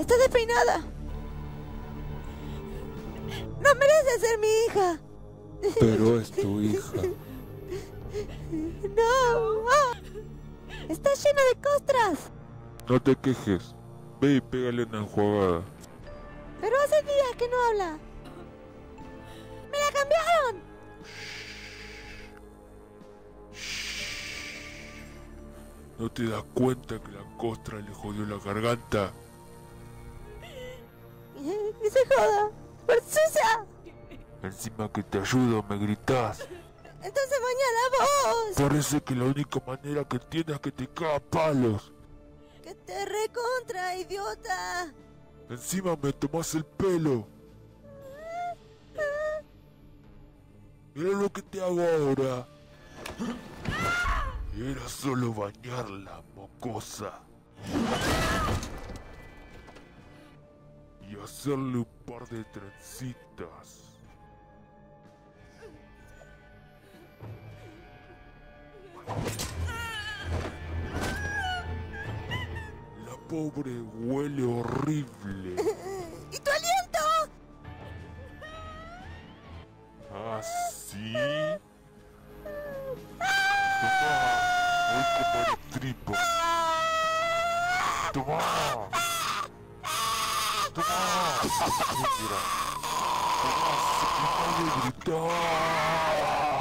Está despeinada. No merece ser mi hija. Pero es tu hija. No. Está llena de costras. No te quejes. Ve y pégale una enjuagada. Pero hace días que no habla. ¡Me la cambiaron! ¿No te das cuenta que la costra le jodió la garganta? ¡Que se joda! ¡Por sucia! Encima que te ayudo me gritás. Entonces mañana vos. Parece que la única manera que entiendas es que te caga a palos. ¡Que te recontra, idiota! Encima me tomás el pelo. Mira lo que te hago ahora. Era solo bañarla, mocosa. Y hacerle un par de trencitas. La pobre huele horrible. ¿Y tu aliento? ¿Ah, sí? Tomá, voy como el tripo. Tomá. Tomá. Mira. Tomá, se me de gritar.